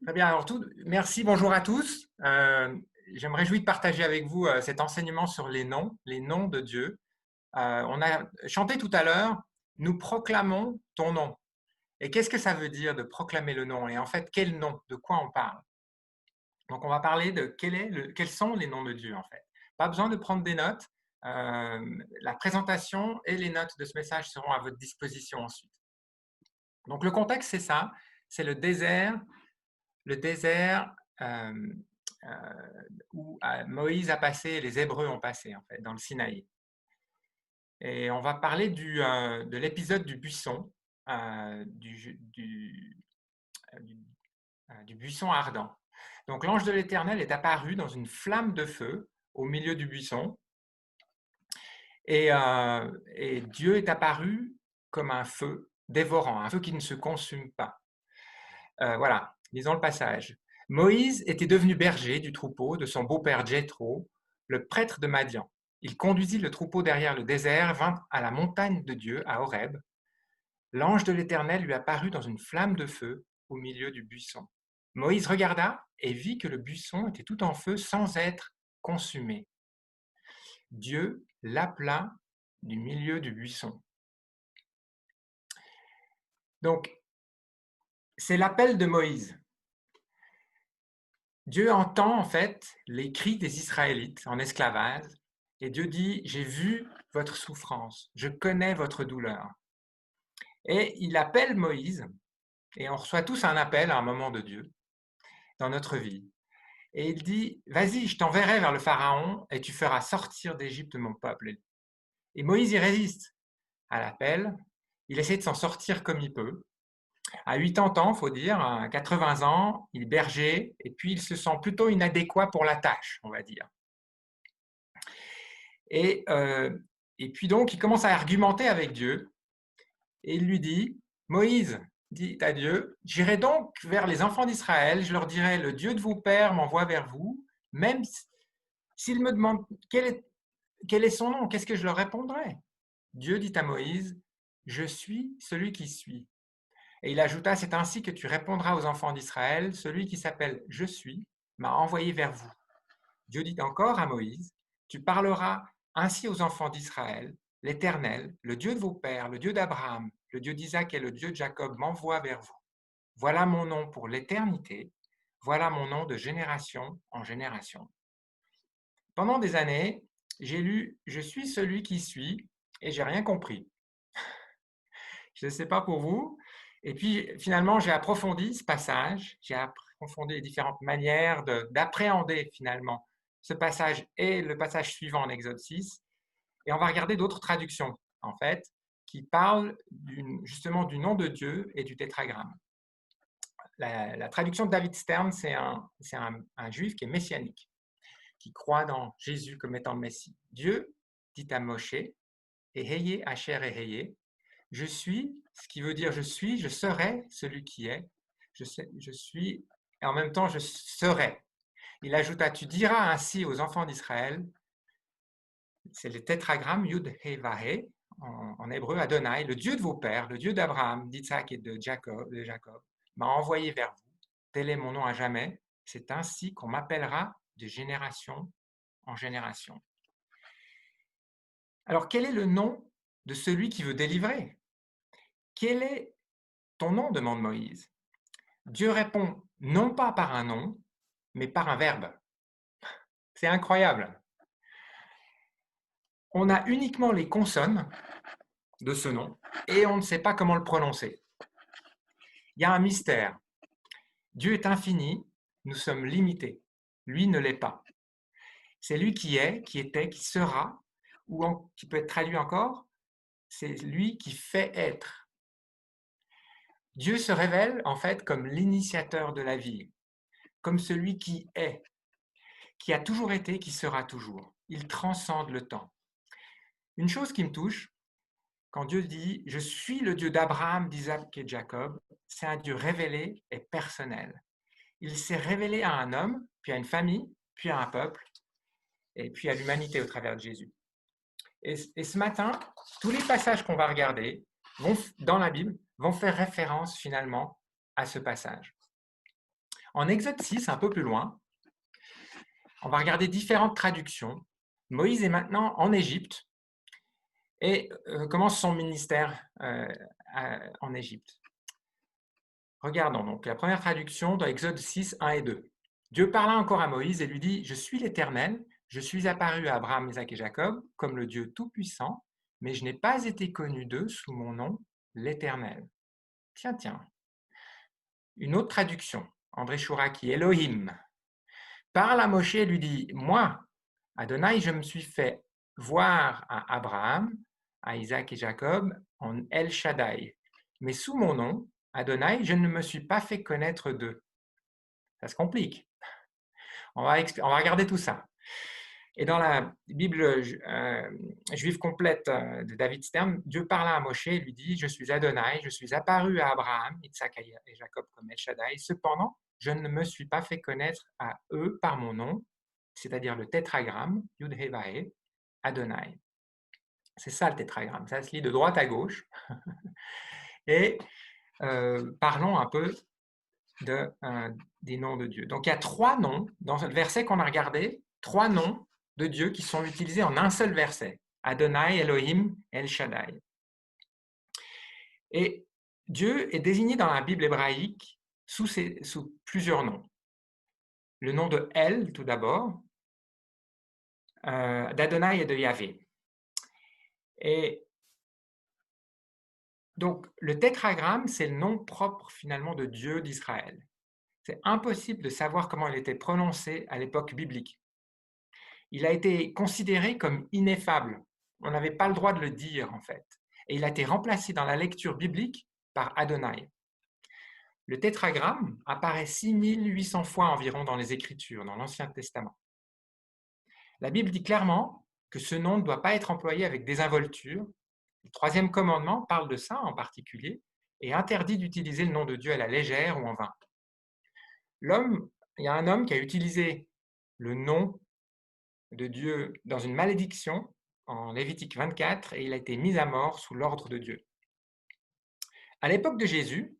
Très bien. Alors, merci, bonjour à tous. Je me réjouis de partager avec vous cet enseignement sur les noms de Dieu. On a chanté tout à l'heure, nous proclamons ton nom. Et qu'est-ce que ça veut dire de proclamer le nom? Et en fait, quel nom? De quoi on parle? Donc, on va parler de quels sont les noms de Dieu, en fait. Pas besoin de prendre des notes. La présentation et les notes de ce message seront à votre disposition ensuite. Donc, le contexte, c'est ça. C'est le désert où Moïse a passé, les Hébreux ont passé, en fait, dans le Sinaï. Et on va parler de l'épisode du buisson, du buisson ardent. Donc l'ange de l'Éternel est apparu dans une flamme de feu au milieu du buisson. Et Dieu est apparu comme un feu dévorant, un feu qui ne se consume pas. Voilà, lisons le passage. Moïse était devenu berger du troupeau de son beau-père Jéthro, le prêtre de Madian. Il conduisit le troupeau derrière le désert, vint à la montagne de Dieu, à Horeb. L'ange de l'Éternel lui apparut dans une flamme de feu au milieu du buisson. Moïse regarda et vit que le buisson était tout en feu sans être consumé. Dieu l'appela du milieu du buisson. Donc, c'est l'appel de Moïse. Dieu entend en fait les cris des Israélites en esclavage et Dieu dit « J'ai vu votre souffrance, je connais votre douleur ». Et il appelle Moïse et on reçoit tous un appel à un moment de Dieu dans notre vie. Et il dit « Vas-y, je t'enverrai vers le Pharaon et tu feras sortir d'Égypte mon peuple ». Et Moïse y résiste à l'appel, il essaie de s'en sortir comme il peut. À 80 ans, il faut dire, à 80 ans, il est berger, et puis il se sent plutôt inadéquat pour la tâche, on va dire. Et, et puis donc, il commence à argumenter avec Dieu, et il lui dit, Moïse, dit à Dieu, j'irai donc vers les enfants d'Israël, je leur dirai, le Dieu de vos pères m'envoie vers vous, même s'ils me demandent quel est son nom, qu'est-ce que je leur répondrai? Dieu dit à Moïse, je suis celui qui suis. Et il ajouta, c'est ainsi que tu répondras aux enfants d'Israël, celui qui s'appelle Je suis m'a envoyé vers vous. Dieu dit encore à Moïse, tu parleras ainsi aux enfants d'Israël, l'Éternel, le Dieu de vos pères, le Dieu d'Abraham, le Dieu d'Isaac et le Dieu de Jacob m'envoie vers vous. Voilà mon nom pour l'éternité, voilà mon nom de génération en génération. Pendant des années, j'ai lu Je suis celui qui suis et j'ai rien compris. Je ne sais pas pour vous. Et puis finalement, j'ai approfondi ce passage, j'ai approfondi les différentes manières d'appréhender finalement ce passage et le passage suivant en Exode 6. Et on va regarder d'autres traductions, en fait, qui parlent justement du nom de Dieu et du tétragramme. La traduction de David Stern, c'est un juif qui est messianique, qui croit dans Jésus comme étant le Messie. Dieu dit à Moshe, et Eheye Asher Eheye, je suis, ce qui veut dire je suis, je serai celui qui est, je suis, et en même temps je serai. Il ajouta, tu diras ainsi aux enfants d'Israël, c'est le tétragramme Yud He Vahe, en hébreu Adonai, le Dieu de vos pères, le Dieu d'Abraham, d'Isaac et de Jacob, m'a envoyé vers vous. Tel est mon nom à jamais. C'est ainsi qu'on m'appellera de génération en génération. Alors, quel est le nom de celui qui veut délivrer? Quel est ton nom? Demande Moïse. Dieu répond non pas par un nom, mais par un verbe. C'est incroyable. On a uniquement les consonnes de ce nom et on ne sait pas comment le prononcer. Il y a un mystère. Dieu est infini, nous sommes limités. Lui ne l'est pas. C'est lui qui est, qui était, qui sera, ou qui peut être traduit encore, c'est lui qui fait être. Dieu se révèle en fait comme l'initiateur de la vie, comme celui qui est, qui a toujours été, qui sera toujours. Il transcende le temps. Une chose qui me touche, quand Dieu dit « Je suis le Dieu d'Abraham, d'Isaac et de Jacob », c'est un Dieu révélé et personnel. Il s'est révélé à un homme, puis à une famille, puis à un peuple, et puis à l'humanité au travers de Jésus. Et ce matin, tous les passages qu'on va regarder dans la Bible vont faire référence finalement à ce passage. En Exode 6, un peu plus loin, on va regarder différentes traductions. Moïse est maintenant en Égypte et commence son ministère en Égypte. Regardons donc la première traduction dans Exode 6, 1 et 2. Dieu parla encore à Moïse et lui dit « Je suis l'Éternel, je suis apparu à Abraham, Isaac et Jacob comme le Dieu Tout-Puissant, mais je n'ai pas été connu d'eux sous mon nom, l'Éternel. » Tiens, tiens. Une autre traduction, André Chouraki, Elohim, parle à Moshe et lui dit « Moi, Adonai, je me suis fait voir à Abraham, à Isaac et Jacob en El Shaddai, mais sous mon nom, Adonai, je ne me suis pas fait connaître d'eux. » Ça se complique. On va regarder tout ça. Et dans la Bible juive complète de David Stern, Dieu parla à Moshe et lui dit « Je suis Adonai, je suis apparu à Abraham, Isaac et Jacob comme El Shaddai. Cependant, je ne me suis pas fait connaître à eux par mon nom, c'est-à-dire le tétragramme, Yud-He-Vahe, Adonai. » C'est ça le tétragramme, ça se lit de droite à gauche. Et parlons un peu des noms de Dieu. Donc il y a 3 noms, dans le verset qu'on a regardé, 3 noms de Dieu qui sont utilisés en un seul verset. Adonai, Elohim, El Shaddai. Et Dieu est désigné dans la Bible hébraïque sous plusieurs noms. Le nom de El, tout d'abord, d'Adonai et de Yahvé. Et donc, le tétragramme, c'est le nom propre finalement de Dieu d'Israël. C'est impossible de savoir comment il était prononcé à l'époque biblique. Il a été considéré comme ineffable. On n'avait pas le droit de le dire, en fait. Et il a été remplacé dans la lecture biblique par Adonai. Le tétragramme apparaît 6800 fois environ dans les Écritures, dans l'Ancien Testament. La Bible dit clairement que ce nom ne doit pas être employé avec désinvolture. Le 3e commandement parle de ça en particulier et interdit d'utiliser le nom de Dieu à la légère ou en vain. Il y a un homme qui a utilisé le nom de Dieu dans une malédiction en Lévitique 24 et il a été mis à mort sous l'ordre de Dieu. À l'époque de Jésus,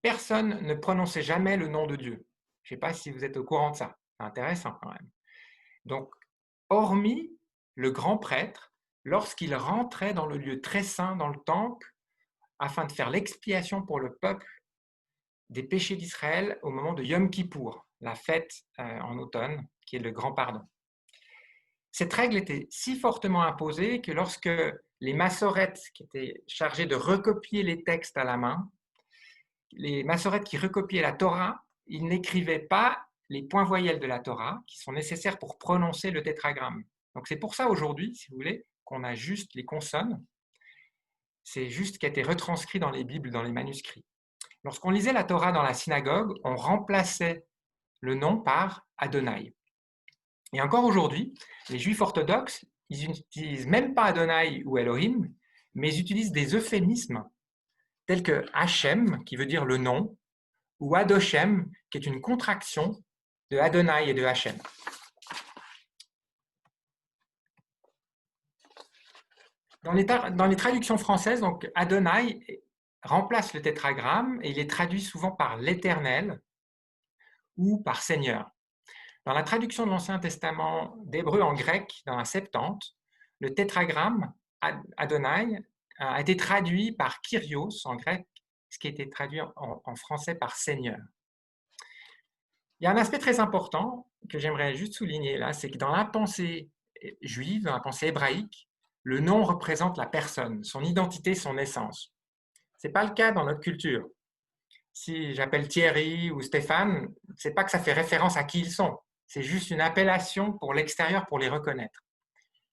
personne ne prononçait jamais le nom de Dieu. Je ne sais pas si vous êtes au courant de ça. C'est intéressant quand même. Donc, hormis le grand prêtre, lorsqu'il rentrait dans le lieu très saint, dans le temple, afin de faire l'expiation pour le peuple des péchés d'Israël au moment de Yom Kippour, la fête en automne, qui est le grand pardon. Cette règle était si fortement imposée que lorsque les massorettes, qui étaient chargés de recopier les textes à la main, les massorettes qui recopiaient la Torah, ils n'écrivaient pas les points voyelles de la Torah qui sont nécessaires pour prononcer le tétragramme. Donc c'est pour ça aujourd'hui, si vous voulez, qu'on a juste les consonnes. C'est juste ce qui a été retranscrit dans les Bibles, dans les manuscrits. Lorsqu'on lisait la Torah dans la synagogue, on remplaçait le nom par Adonai. Et encore aujourd'hui, les Juifs orthodoxes, ils n'utilisent même pas Adonai ou Elohim, mais ils utilisent des euphémismes tels que Hachem, qui veut dire le nom, ou Adoshem, qui est une contraction de Adonai et de Hachem. Dans les traductions françaises, donc Adonai remplace le tétragramme et il est traduit souvent par l'Éternel ou par Seigneur. Dans la traduction de l'Ancien Testament d'hébreu en grec, dans la Septante, le tétragramme Adonai a été traduit par Kyrios en grec, ce qui a été traduit en français par Seigneur. Il y a un aspect très important que j'aimerais juste souligner là, c'est que dans la pensée juive, dans la pensée hébraïque, le nom représente la personne, son identité, son essence. Ce n'est pas le cas dans notre culture. Si j'appelle Thierry ou Stéphane, ce n'est pas que ça fait référence à qui ils sont. C'est juste une appellation pour l'extérieur pour les reconnaître.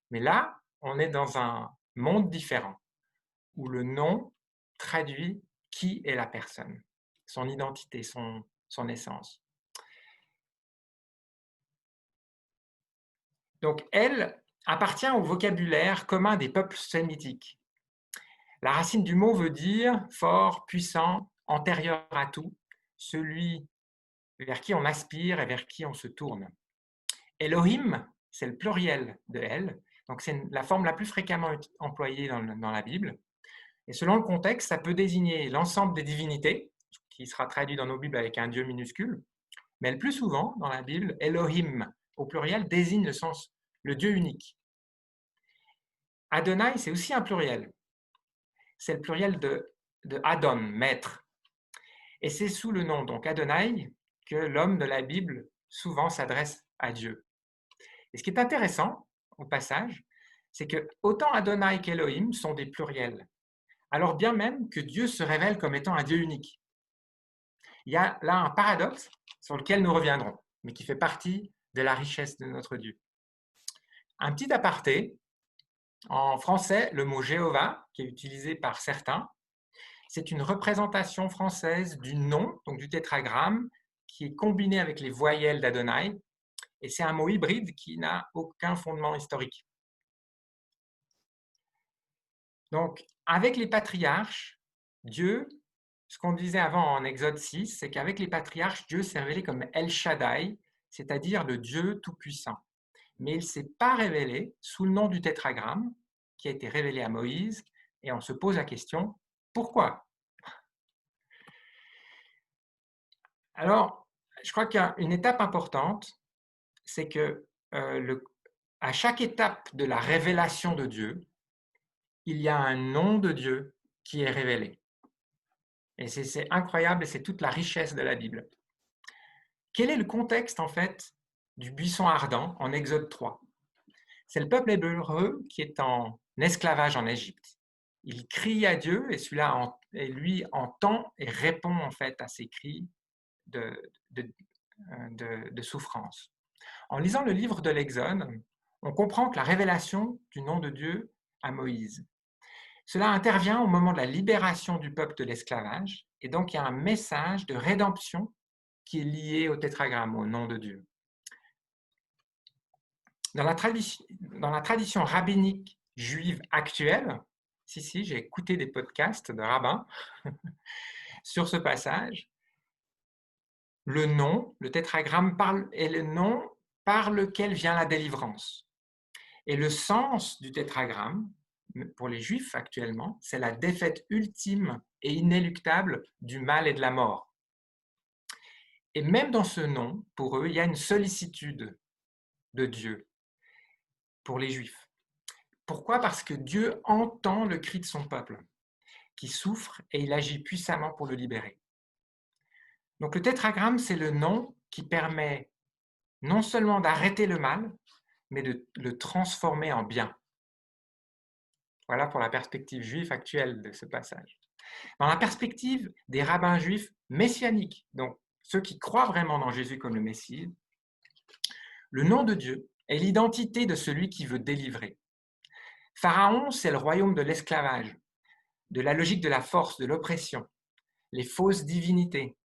Mais là, on est dans un monde différent où le nom traduit qui est la personne, son identité, son essence. Donc, elle appartient au vocabulaire commun des peuples sémitiques. La racine du mot veut dire fort, puissant, antérieur à tout, celui vers qui on aspire et vers qui on se tourne. Elohim, c'est le pluriel de El, donc c'est la forme la plus fréquemment employée dans la Bible. Et selon le contexte, ça peut désigner l'ensemble des divinités, qui sera traduit dans nos Bibles avec un Dieu minuscule, Mais le plus souvent, dans la Bible, Elohim, au pluriel, désigne le Dieu unique. Adonai, c'est aussi un pluriel. C'est le pluriel de Adon, maître. Et c'est sous le nom, donc Adonai, que l'homme de la Bible souvent s'adresse à Dieu. Et ce qui est intéressant, au passage, c'est que autant Adonai qu'Elohim sont des pluriels, alors bien même que Dieu se révèle comme étant un Dieu unique. Il y a là un paradoxe sur lequel nous reviendrons, mais qui fait partie de la richesse de notre Dieu. Un petit aparté, en français, le mot Jéhovah, qui est utilisé par certains, c'est une représentation française du nom, donc du tétragramme, qui est combiné avec les voyelles d'Adonai, et c'est un mot hybride qui n'a aucun fondement historique. Donc, avec les patriarches, Dieu, ce qu'on disait avant en Exode 6, c'est qu'avec les patriarches, Dieu s'est révélé comme El Shaddai, c'est-à-dire le Dieu Tout-Puissant. Mais il ne s'est pas révélé sous le nom du tétragramme, qui a été révélé à Moïse, et on se pose la question, pourquoi? Alors, je crois qu'il y a une étape importante, c'est que à chaque étape de la révélation de Dieu, il y a un nom de Dieu qui est révélé. Et c'est incroyable et c'est toute la richesse de la Bible. Quel est le contexte, en fait, du buisson ardent en Exode 3? C'est le peuple hébreu qui est en esclavage en Égypte. Il crie à Dieu et lui entend et répond en fait à ses cris de souffrance. En lisant le livre de l'Exode, on comprend que la révélation du nom de Dieu à Moïse, cela intervient au moment de la libération du peuple de l'esclavage, et donc il y a un message de rédemption qui est lié au tétragramme, au nom de Dieu. Dans la tradition rabbinique juive actuelle, si, j'ai écouté des podcasts de rabbins sur ce passage, le nom, le tétragramme est le nom par lequel vient la délivrance. Et le sens du tétragramme, pour les Juifs actuellement, c'est la défaite ultime et inéluctable du mal et de la mort. Et même dans ce nom, pour eux, il y a une sollicitude de Dieu pour les Juifs. Pourquoi? Parce que Dieu entend le cri de son peuple, qui souffre, et il agit puissamment pour le libérer. Donc le tétragramme, c'est le nom qui permet non seulement d'arrêter le mal, mais de le transformer en bien. Voilà pour la perspective juive actuelle de ce passage. Dans la perspective des rabbins juifs messianiques, donc ceux qui croient vraiment dans Jésus comme le Messie, le nom de Dieu est l'identité de celui qui veut délivrer. Pharaon, c'est le royaume de l'esclavage, de la logique de la force, de l'oppression, les fausses divinités,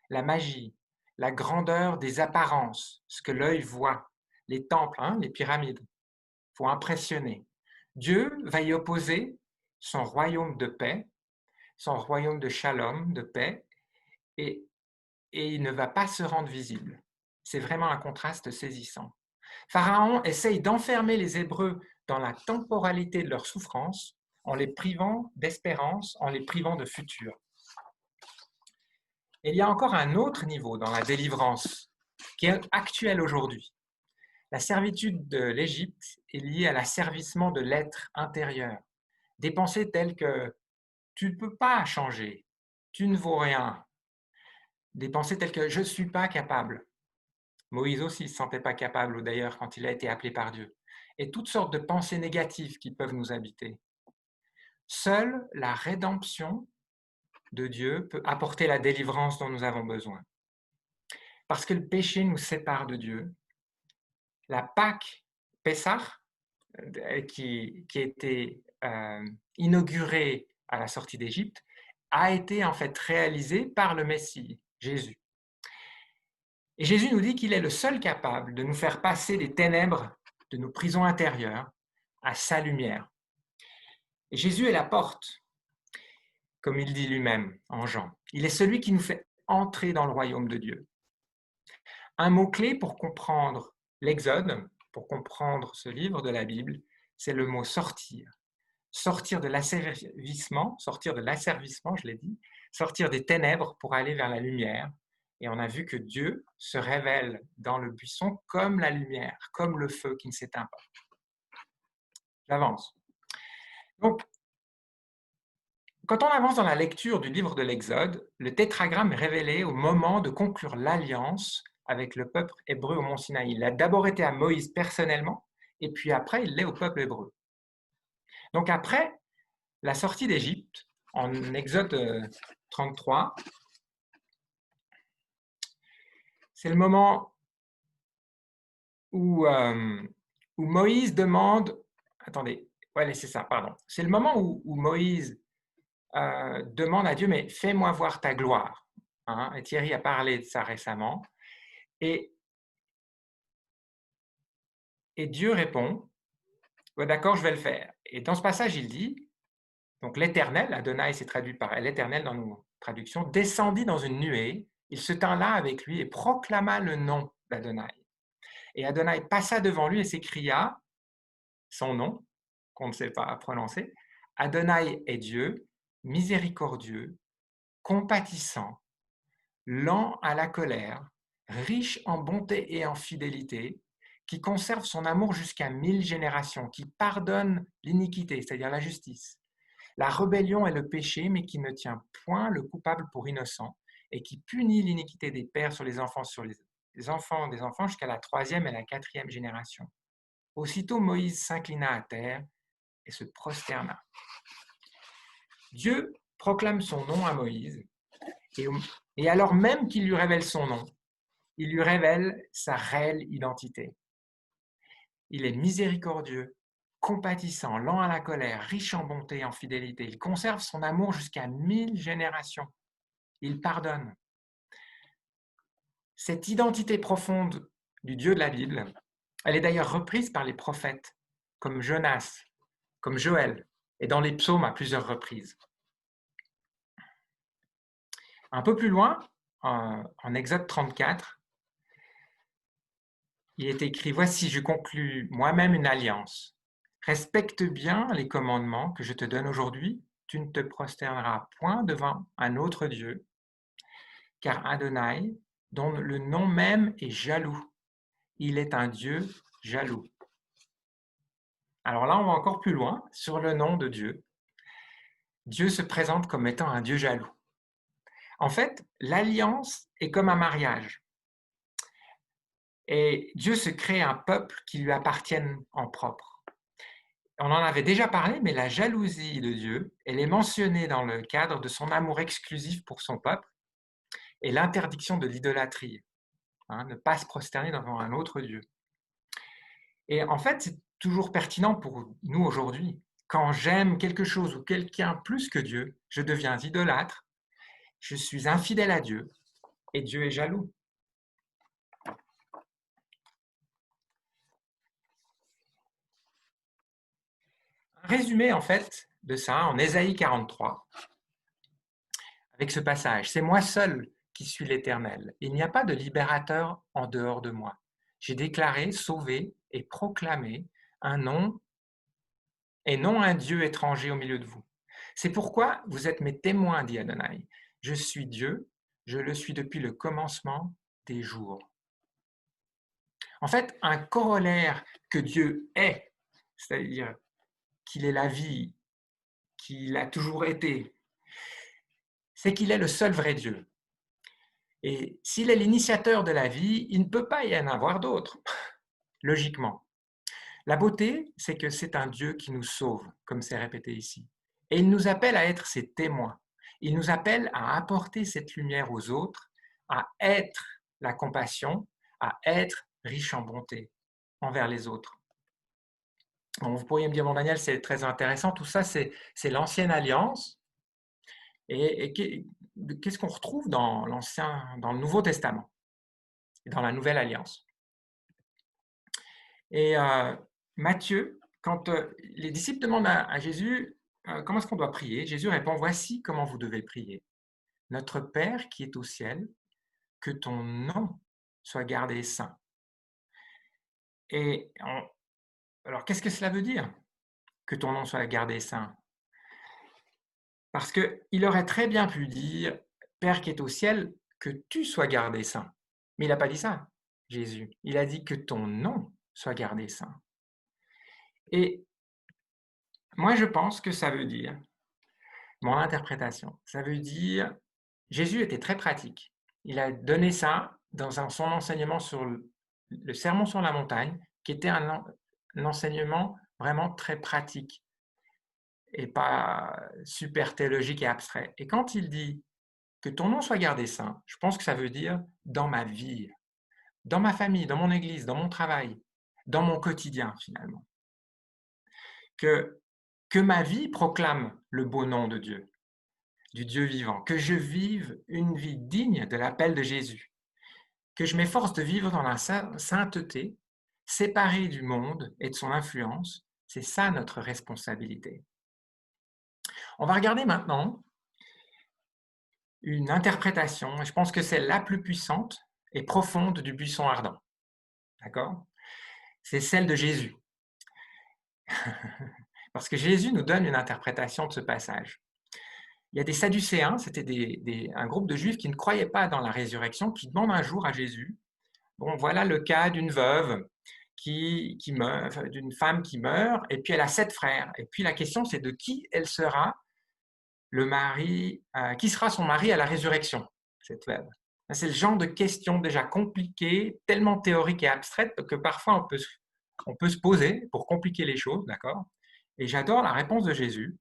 la magie, la grandeur des apparences, ce que l'œil voit, les temples, les pyramides, faut impressionner. Dieu va y opposer son royaume de paix, son royaume de shalom, de paix, et il ne va pas se rendre visible. C'est vraiment un contraste saisissant. Pharaon essaye d'enfermer les Hébreux dans la temporalité de leur souffrance en les privant d'espérance, en les privant de futur. Et il y a encore un autre niveau dans la délivrance qui est actuel aujourd'hui. La servitude de l'Égypte est liée à l'asservissement de l'être intérieur. Des pensées telles que tu ne peux pas changer, tu ne vaux rien. Des pensées telles que je ne suis pas capable. Moïse aussi ne se sentait pas capable, ou d'ailleurs quand il a été appelé par Dieu. Et toutes sortes de pensées négatives qui peuvent nous habiter. Seule la rédemption de Dieu peut apporter la délivrance dont nous avons besoin. Parce que le péché nous sépare de Dieu. La Pâque, Pessah, qui a été inaugurée à la sortie d'Égypte, a été en fait réalisée par le Messie, Jésus. Et Jésus nous dit qu'il est le seul capable de nous faire passer des ténèbres de nos prisons intérieures à sa lumière. Et Jésus est la porte, comme il dit lui-même en Jean. Il est celui qui nous fait entrer dans le royaume de Dieu. Un mot-clé pour comprendre l'Exode, pour comprendre ce livre de la Bible, c'est le mot sortir. Sortir de l'asservissement, je l'ai dit, sortir des ténèbres pour aller vers la lumière Et on a vu que Dieu se révèle dans le buisson comme la lumière, comme le feu qui ne s'éteint pas. J'avance. Donc, quand on avance dans la lecture du livre de l'Exode, le tétragramme est révélé au moment de conclure l'alliance avec le peuple hébreu au mont Sinaï. Il a d'abord été à Moïse personnellement, et puis après, il l'est au peuple hébreu. Donc après la sortie d'Égypte, en Exode 33, c'est le moment où Moïse demande... Attendez, ouais, c'est ça, pardon. C'est le moment où Moïse demande à Dieu, mais fais-moi voir ta gloire. Hein, et Thierry a parlé de ça récemment. Et Dieu répond, ouais, d'accord, je vais le faire. Et dans ce passage, il dit, donc l'Éternel, Adonai c'est traduit par l'Éternel dans nos traductions, descendit dans une nuée, il se tint là avec lui et proclama le nom d'Adonai. Et Adonai passa devant lui et s'écria son nom, qu'on ne sait pas prononcer, Adonai est Dieu, miséricordieux, compatissant, lent à la colère, riche en bonté et en fidélité, qui conserve son amour jusqu'à 1000 générations, qui pardonne l'iniquité, c'est-à-dire la justice, la rébellion et le péché, mais qui ne tient point le coupable pour innocent, et qui punit l'iniquité des pères sur les enfants des enfants jusqu'à la 3e et la 4e génération. Aussitôt Moïse s'inclina à terre et se prosterna. Dieu proclame son nom à Moïse, et alors même qu'il lui révèle son nom, il lui révèle sa réelle identité. Il est miséricordieux, compatissant, lent à la colère, riche en bonté et en fidélité. Il conserve son amour jusqu'à 1000 générations. Il pardonne. Cette identité profonde du Dieu de la Bible, elle est d'ailleurs reprise par les prophètes, comme Jonas, comme Joël, et dans les psaumes à plusieurs reprises. Un peu plus loin, en Exode 34, il est écrit « Voici, je conclus moi-même une alliance. Respecte bien les commandements que je te donne aujourd'hui. Tu ne te prosterneras point devant un autre Dieu, car Adonai, dont le nom même est jaloux, il est un Dieu jaloux. » Alors là, on va encore plus loin sur le nom de Dieu. Dieu se présente comme étant un Dieu jaloux. En fait, l'alliance est comme un mariage. Et Dieu se crée un peuple qui lui appartienne en propre. On en avait déjà parlé, mais la jalousie de Dieu, elle est mentionnée dans le cadre de son amour exclusif pour son peuple et l'interdiction de l'idolâtrie, ne pas se prosterner devant un autre Dieu. Et en fait, c'est toujours pertinent pour nous aujourd'hui. Quand j'aime quelque chose ou quelqu'un plus que Dieu, je deviens idolâtre, je suis infidèle à Dieu et Dieu est jaloux. Un résumé en fait de ça en Ésaïe 43, avec ce passage. C'est moi seul qui suis l'Éternel. Il n'y a pas de libérateur en dehors de moi. J'ai déclaré, sauvé et proclamé un nom et non un Dieu étranger au milieu de vous. C'est pourquoi vous êtes mes témoins, dit Adonai. Je suis Dieu, je le suis depuis le commencement des jours. En fait, un corollaire que Dieu est, c'est-à-dire qu'il est la vie, qu'il a toujours été, c'est qu'il est le seul vrai Dieu. Et s'il est l'initiateur de la vie, il ne peut pas y en avoir d'autre, logiquement. La beauté, c'est que c'est un Dieu qui nous sauve, comme c'est répété ici. Et il nous appelle à être ses témoins. Il nous appelle à apporter cette lumière aux autres, à être la compassion, à être riche en bonté envers les autres. Bon, vous pourriez me dire, bon Daniel, c'est très intéressant, tout ça, c'est l'ancienne alliance. Et qu'est-ce qu'on retrouve dans le Nouveau Testament, dans la Nouvelle Alliance? Et Matthieu, quand les disciples demandent à Jésus comment est-ce qu'on doit prier, Jésus répond, voici comment vous devez prier. Notre Père qui est au ciel, que ton nom soit gardé saint. Et alors, qu'est-ce que cela veut dire, que ton nom soit gardé saint? Parce qu'il aurait très bien pu dire, Père qui est au ciel, que tu sois gardé saint. Mais il n'a pas dit ça, Jésus. Il a dit que ton nom soit gardé saint. Et moi, je pense que ça veut dire, mon interprétation, ça veut dire, Jésus était très pratique. Il a donné ça dans son enseignement sur le Sermon sur la montagne, qui était un enseignement vraiment très pratique et pas super théologique et abstrait. Et quand il dit que ton nom soit gardé saint, je pense que ça veut dire dans ma vie, dans ma famille, dans mon église, dans mon travail, dans mon quotidien finalement. Que ma vie proclame le beau nom de Dieu, du Dieu vivant, que je vive une vie digne de l'appel de Jésus, que je m'efforce de vivre dans la sainteté, séparé du monde et de son influence. C'est ça notre responsabilité. On va regarder maintenant une interprétation, je pense que c'est la plus puissante et profonde du buisson ardent. D'accord? C'est celle de Jésus. Parce que Jésus nous donne une interprétation de ce passage. Il y a des Sadducéens, c'était un groupe de Juifs qui ne croyaient pas dans la résurrection, qui demandent un jour à Jésus, bon, voilà le cas d'une veuve qui meurt, d'une femme qui meurt, et puis elle a 7 frères. Et puis la question, c'est de qui elle sera le mari, qui sera son mari à la résurrection, cette veuve. C'est le genre de question déjà compliquée, tellement théorique et abstraite que parfois on peut se poser pour compliquer les choses, d'accord? Et j'adore la réponse de Jésus.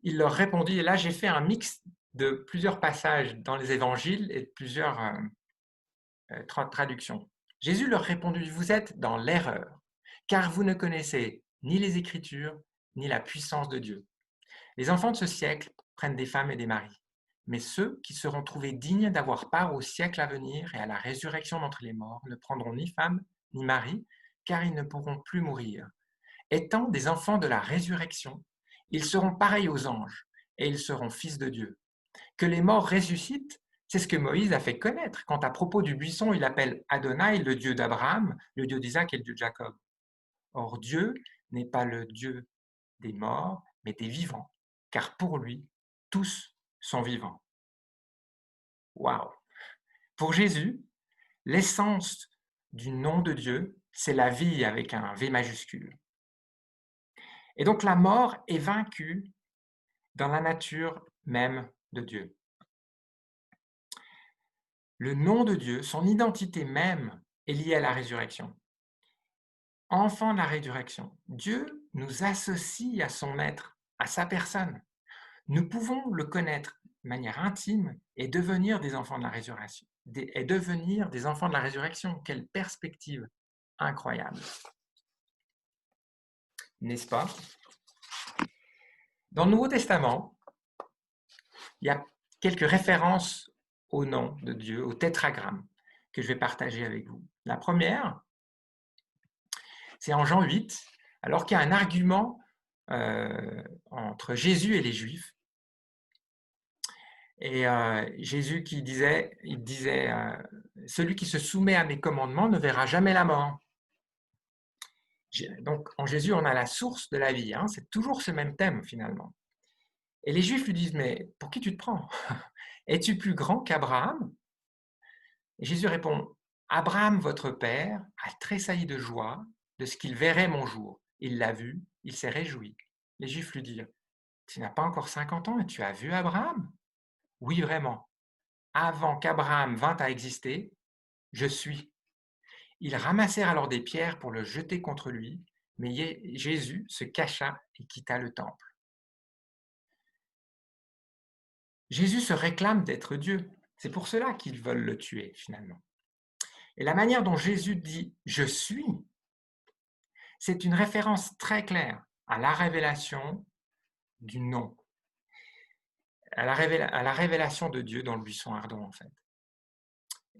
Il leur répondit, et là j'ai fait un mix de plusieurs passages dans les évangiles et de plusieurs traductions. Jésus leur répondit, vous êtes dans l'erreur, car vous ne connaissez ni les Écritures, ni la puissance de Dieu. Les enfants de ce siècle prennent des femmes et des maris, mais ceux qui seront trouvés dignes d'avoir part au siècle à venir et à la résurrection d'entre les morts ne prendront ni femme, ni mari, car ils ne pourront plus mourir. Étant des enfants de la résurrection, ils seront pareils aux anges, et ils seront fils de Dieu. Que les morts ressuscitent, c'est ce que Moïse a fait connaître quand à propos du buisson, il appelle Adonai le Dieu d'Abraham, le Dieu d'Isaac et le Dieu de Jacob. Or Dieu n'est pas le Dieu des morts, mais des vivants, car pour lui, tous sont vivants. Waouh! Pour Jésus, l'essence du nom de Dieu, c'est la vie avec un V majuscule. Et donc la mort est vaincue dans la nature même de Dieu. Le nom de Dieu, son identité même, est liée à la résurrection. Enfant de la résurrection, Dieu nous associe à son être, à sa personne. Nous pouvons le connaître de manière intime et devenir des enfants de la résurrection. Quelle perspective incroyable, n'est-ce pas? Dans le Nouveau Testament, il y a quelques références au nom de Dieu, au tétragramme, que je vais partager avec vous. La première, c'est en Jean 8, alors qu'il y a un argument entre Jésus et les Juifs. Et Jésus il disait, celui qui se soumet à mes commandements ne verra jamais la mort. Donc en Jésus, on a la source de la vie, hein, c'est toujours ce même thème finalement. Et les Juifs lui disent, mais pour qui tu te prends? Es-tu plus grand qu'Abraham? Et Jésus répond, Abraham, votre père, a tressailli de joie de ce qu'il verrait mon jour. Il l'a vu, il s'est réjoui. Les Juifs lui dirent, tu n'as pas encore 50 ans et tu as vu Abraham? Oui, vraiment. Avant qu'Abraham vînt à exister, je suis. Ils ramassèrent alors des pierres pour le jeter contre lui, mais Jésus se cacha et quitta le temple. Jésus se réclame d'être Dieu. C'est pour cela qu'ils veulent le tuer, finalement. Et la manière dont Jésus dit « je suis », c'est une référence très claire à la révélation du nom, à la révélation de Dieu dans le buisson ardent, en fait.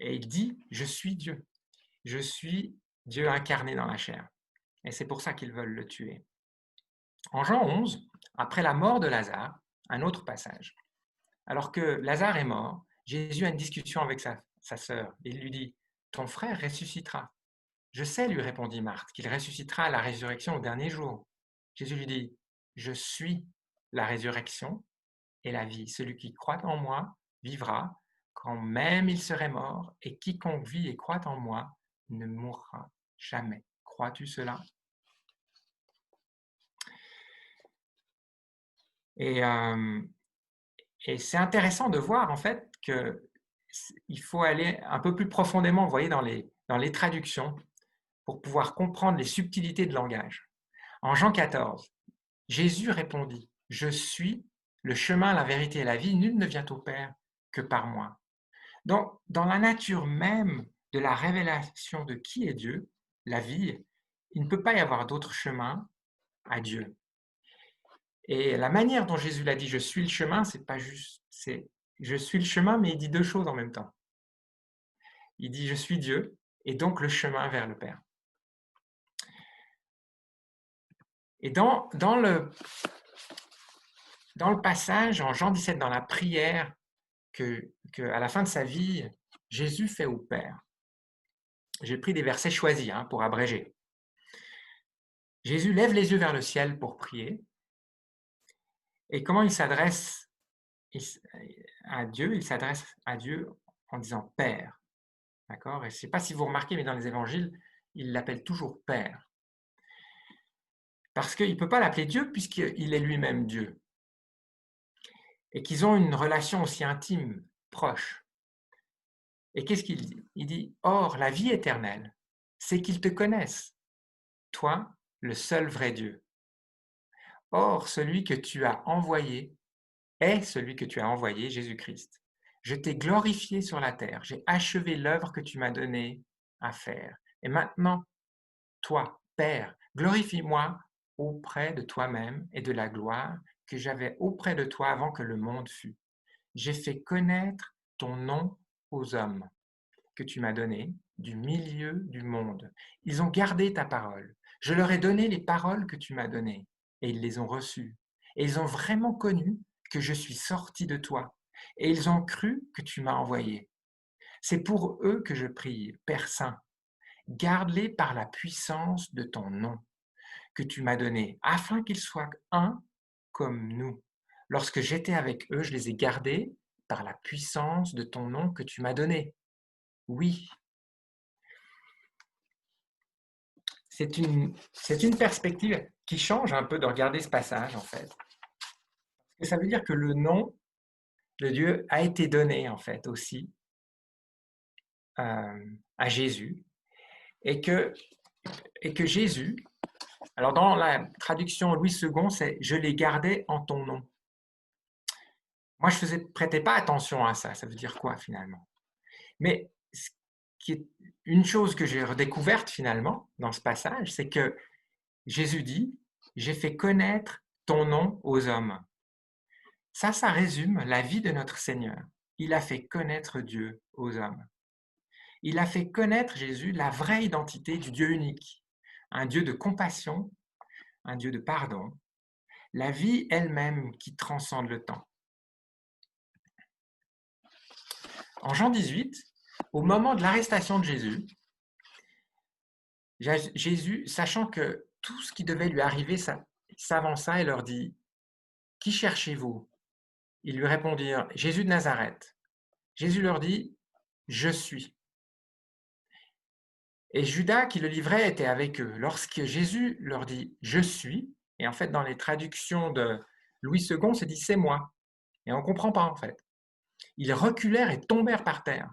Et il dit « je suis Dieu ». Je suis Dieu incarné dans la chair. Et c'est pour ça qu'ils veulent le tuer. En Jean 11, après la mort de Lazare, un autre passage. Alors que Lazare est mort, Jésus a une discussion avec sa sœur. Il lui dit, ton frère ressuscitera. Je sais, lui répondit Marthe, qu'il ressuscitera à la résurrection au dernier jour. Jésus lui dit, je suis la résurrection et la vie. Celui qui croit en moi, vivra quand même il serait mort, et quiconque vit et croit en moi ne mourra jamais. Crois-tu cela? Et, et c'est intéressant de voir en fait qu'il faut aller un peu plus profondément, vous voyez, dans les traductions pour pouvoir comprendre les subtilités de langage. En Jean 14, Jésus répondit, « Je suis le chemin, la vérité et la vie, nul ne vient au Père que par moi. » Donc, dans la nature même de la révélation de qui est Dieu, la vie, il ne peut pas y avoir d'autre chemin à Dieu. Et la manière dont Jésus l'a dit, je suis le chemin, c'est pas juste, c'est je suis le chemin, mais il dit deux choses en même temps. Il dit je suis Dieu et donc le chemin vers le Père. Et dans le passage en Jean 17, dans la prière que à la fin de sa vie, Jésus fait au Père, j'ai pris des versets choisis pour abréger. Jésus lève les yeux vers le ciel pour prier. Et comment il s'adresse à Dieu? Il s'adresse à Dieu en disant Père. D'accord? Et je ne sais pas si vous remarquez, mais dans les évangiles, il l'appelle toujours Père. Parce qu'il ne peut pas l'appeler Dieu puisqu'il est lui-même Dieu. Et qu'ils ont une relation aussi intime, proche. Et qu'est-ce qu'il dit? Il dit, or, la vie éternelle, c'est qu'ils te connaissent, toi, le seul vrai Dieu. Or, celui que tu as envoyé est celui que tu as envoyé, Jésus-Christ. Je t'ai glorifié sur la terre, j'ai achevé l'œuvre que tu m'as donnée à faire. Et maintenant, toi, Père, glorifie-moi auprès de toi-même et de la gloire que j'avais auprès de toi avant que le monde fût. J'ai fait connaître ton nom aux hommes que tu m'as donné du milieu du monde. Ils ont gardé ta parole. Je leur ai donné les paroles que tu m'as données et ils les ont reçues. Et ils ont vraiment connu que je suis sorti de toi et ils ont cru que tu m'as envoyé. C'est pour eux que je prie, Père Saint. Garde-les par la puissance de ton nom que tu m'as donné, afin qu'ils soient un comme nous. Lorsque j'étais avec eux, je les ai gardés par la puissance de ton nom que tu m'as donné. Oui, c'est une perspective qui change un peu de regarder ce passage, en fait. Et ça veut dire que le nom de Dieu a été donné, en fait, aussi à Jésus, et que Jésus, alors dans la traduction Louis II, c'est « je les gardais en ton nom ». Moi, je ne prêtais pas attention à ça. Ça veut dire quoi, finalement? Mais ce qui est une chose que j'ai redécouverte, finalement, dans ce passage, c'est que Jésus dit « J'ai fait connaître ton nom aux hommes ». Ça résume la vie de notre Seigneur. Il a fait connaître Dieu aux hommes. Il a fait connaître, Jésus, la vraie identité du Dieu unique. Un Dieu de compassion, un Dieu de pardon, la vie elle-même qui transcende le temps. En Jean 18, au moment de l'arrestation de Jésus, Jésus, sachant que tout ce qui devait lui arriver, s'avança et leur dit « Qui cherchez-vous » Ils lui répondirent « Jésus de Nazareth ». Jésus leur dit « Je suis ». Et Judas qui le livrait était avec eux. Lorsque Jésus leur dit « Je suis », et en fait dans les traductions de Louis II, c'est dit « C'est moi ». Et on ne comprend pas en fait. Ils reculèrent et tombèrent par terre.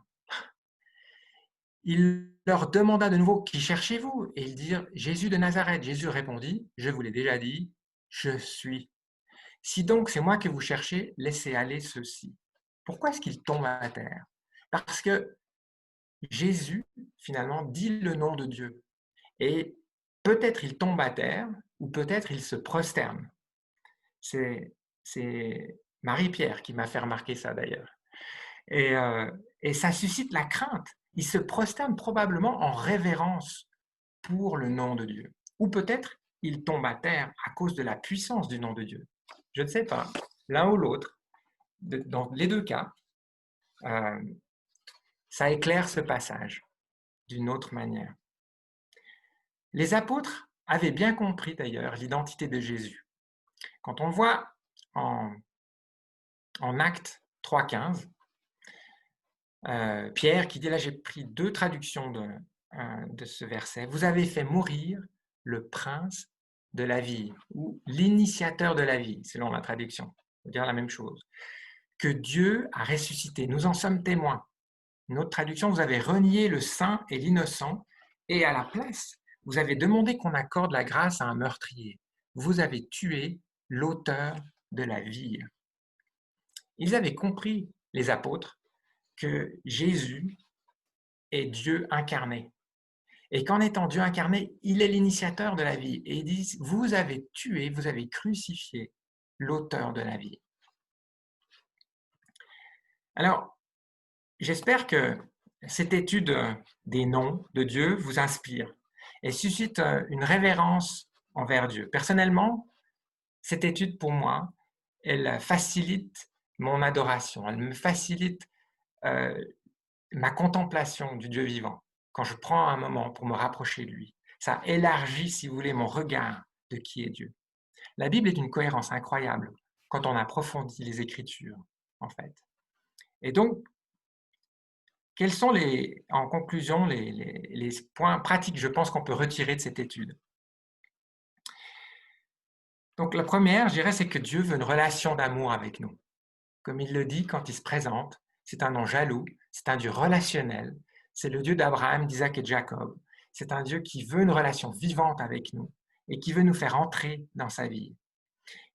Il leur demanda de nouveau « Qui cherchez-vous » Et ils dirent « Jésus de Nazareth ». Jésus répondit « Je vous l'ai déjà dit, je suis. Si donc c'est moi que vous cherchez, laissez aller ceux-ci. » Pourquoi est-ce qu'ils tombent à terre? Parce que Jésus, finalement, dit le nom de Dieu. Et peut-être il tombe à terre, ou peut-être il se prosterne. C'est Marie-Pierre qui m'a fait remarquer ça d'ailleurs. Et ça suscite la crainte. Il se prosterne probablement en révérence pour le nom de Dieu. Ou peut-être il tombe à terre à cause de la puissance du nom de Dieu. Je ne sais pas, l'un ou l'autre. Dans les deux cas, ça éclaire ce passage d'une autre manière. Les apôtres avaient bien compris d'ailleurs l'identité de Jésus. Quand on voit en Actes 3,15, Pierre qui dit, là j'ai pris 2 traductions de ce verset, « Vous avez fait mourir le prince de la vie » ou « l'initiateur de la vie », selon la traduction. Ça veut dire la même chose. Que Dieu a ressuscité, nous en sommes témoins. Une autre traduction, « Vous avez renié le saint et l'innocent et à la place, vous avez demandé qu'on accorde la grâce à un meurtrier. Vous avez tué l'auteur de la vie. » Ils avaient compris, les apôtres, que Jésus est Dieu incarné. Et qu'en étant Dieu incarné, il est l'initiateur de la vie. Et ils disent, vous avez tué, vous avez crucifié l'auteur de la vie. Alors, j'espère que cette étude des noms de Dieu vous inspire et suscite une révérence envers Dieu. Personnellement, cette étude pour moi, elle facilite mon adoration, elle me facilite ma contemplation du Dieu vivant. Quand je prends un moment pour me rapprocher de lui, ça élargit, si vous voulez, mon regard de qui est Dieu. La Bible est d'une cohérence incroyable quand on approfondit les Écritures, en fait. Et donc, quels sont, en conclusion, les points pratiques, je pense, qu'on peut retirer de cette étude? Donc, la première, je dirais, c'est que Dieu veut une relation d'amour avec nous. Comme il le dit quand il se présente, c'est un nom jaloux, c'est un Dieu relationnel, c'est le Dieu d'Abraham, d'Isaac et de Jacob. C'est un Dieu qui veut une relation vivante avec nous et qui veut nous faire entrer dans sa vie.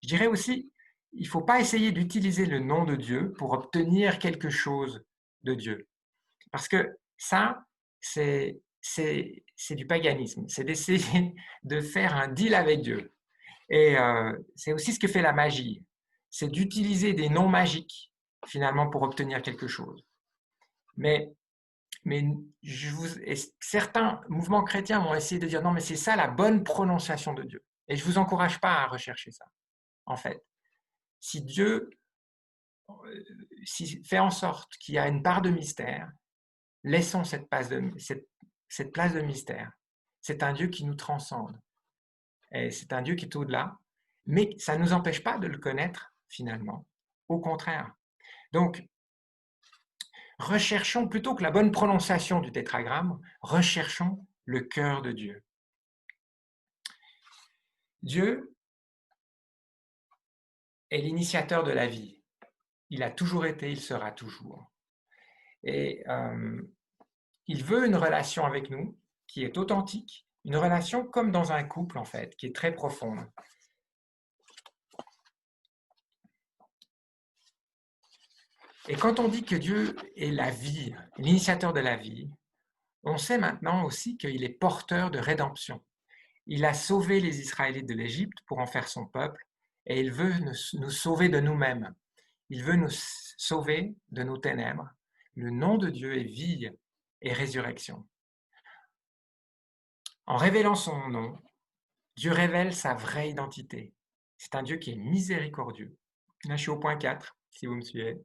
Je dirais aussi, il ne faut pas essayer d'utiliser le nom de Dieu pour obtenir quelque chose de Dieu. Parce que ça, c'est du paganisme. C'est d'essayer de faire un deal avec Dieu. Et c'est aussi ce que fait la magie. C'est d'utiliser des noms magiques, finalement, pour obtenir quelque chose. Mais certains mouvements chrétiens vont essayer de dire non, mais c'est ça la bonne prononciation de Dieu. Et je ne vous encourage pas à rechercher ça, en fait. Si Dieu fait en sorte qu'il y a une part de mystère, laissons cette place de mystère. C'est un Dieu qui nous transcende. Et c'est un Dieu qui est au-delà, mais ça ne nous empêche pas de le connaître, finalement. Au contraire. Donc, recherchons, plutôt que la bonne prononciation du tétragramme, recherchons le cœur de Dieu. Dieu est l'initiateur de la vie. Il a toujours été, il sera toujours. Et il veut une relation avec nous qui est authentique, une relation comme dans un couple, en fait, qui est très profonde. Et quand on dit que Dieu est la vie, l'initiateur de la vie, on sait maintenant aussi qu'il est porteur de rédemption. Il a sauvé les Israélites de l'Égypte pour en faire son peuple et il veut nous sauver de nous-mêmes. Il veut nous sauver de nos ténèbres. Le nom de Dieu est vie et résurrection. En révélant son nom, Dieu révèle sa vraie identité. C'est un Dieu qui est miséricordieux. Là, je suis au point 4, si vous me suivez.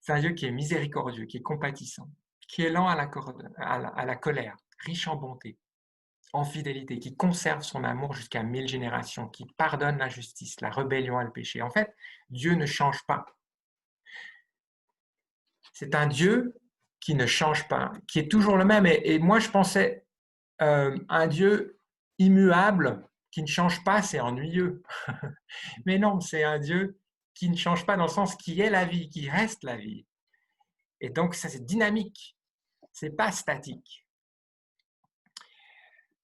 C'est un Dieu qui est miséricordieux, qui est compatissant, qui est lent à la colère, riche en bonté, en fidélité, qui conserve son amour jusqu'à 1000 générations, qui pardonne l'injustice, la rébellion et le péché. En fait, Dieu ne change pas. C'est un Dieu qui ne change pas, qui est toujours le même. Et moi, je pensais, un Dieu immuable qui ne change pas, c'est ennuyeux. Mais non, c'est un Dieu qui ne change pas dans le sens qui est la vie, qui reste la vie. Et donc, ça, c'est dynamique, c'est pas statique.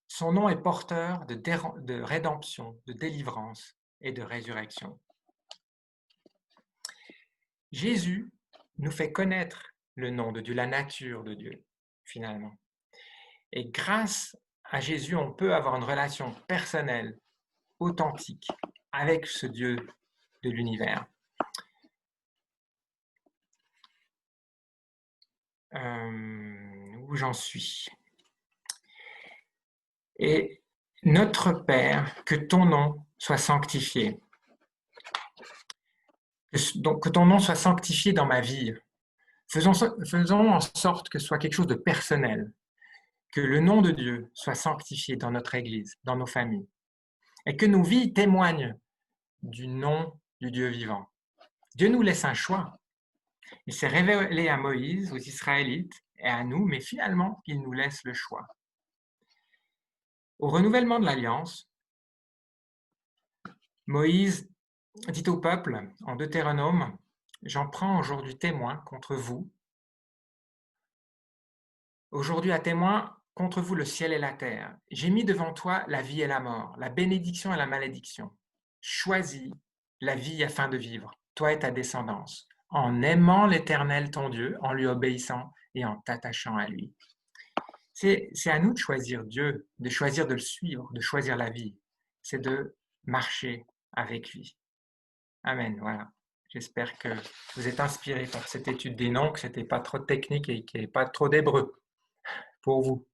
Son nom est porteur de rédemption, de délivrance et de résurrection. Jésus nous fait connaître le nom de Dieu, la nature de Dieu, finalement. Et grâce à Jésus, on peut avoir une relation personnelle, authentique, avec ce Dieu de l'univers. Où j'en suis? Et notre Père, que ton nom soit sanctifié. Donc, que ton nom soit sanctifié dans ma vie. Faisons en sorte que ce soit quelque chose de personnel, que le nom de Dieu soit sanctifié dans notre Église, dans nos familles, et que nos vies témoignent du nom du Dieu vivant. Dieu nous laisse un choix. Il s'est révélé à Moïse, aux Israélites et à nous, mais finalement, il nous laisse le choix. Au renouvellement de l'Alliance, Moïse dit au peuple, en Deutéronome, « J'en prends aujourd'hui témoin contre vous. Aujourd'hui à témoin contre vous le ciel et la terre. J'ai mis devant toi la vie et la mort, la bénédiction et la malédiction. Choisis la vie afin de vivre, toi et ta descendance, en aimant l'Éternel ton Dieu, en lui obéissant et en t'attachant à lui. » C'est à nous de choisir Dieu, de choisir de le suivre, de choisir la vie. C'est de marcher avec lui. Amen. Voilà. J'espère que vous êtes inspirés par cette étude des noms, que ce n'était pas trop technique et qu'il n'y avait pas trop d'hébreu pour vous.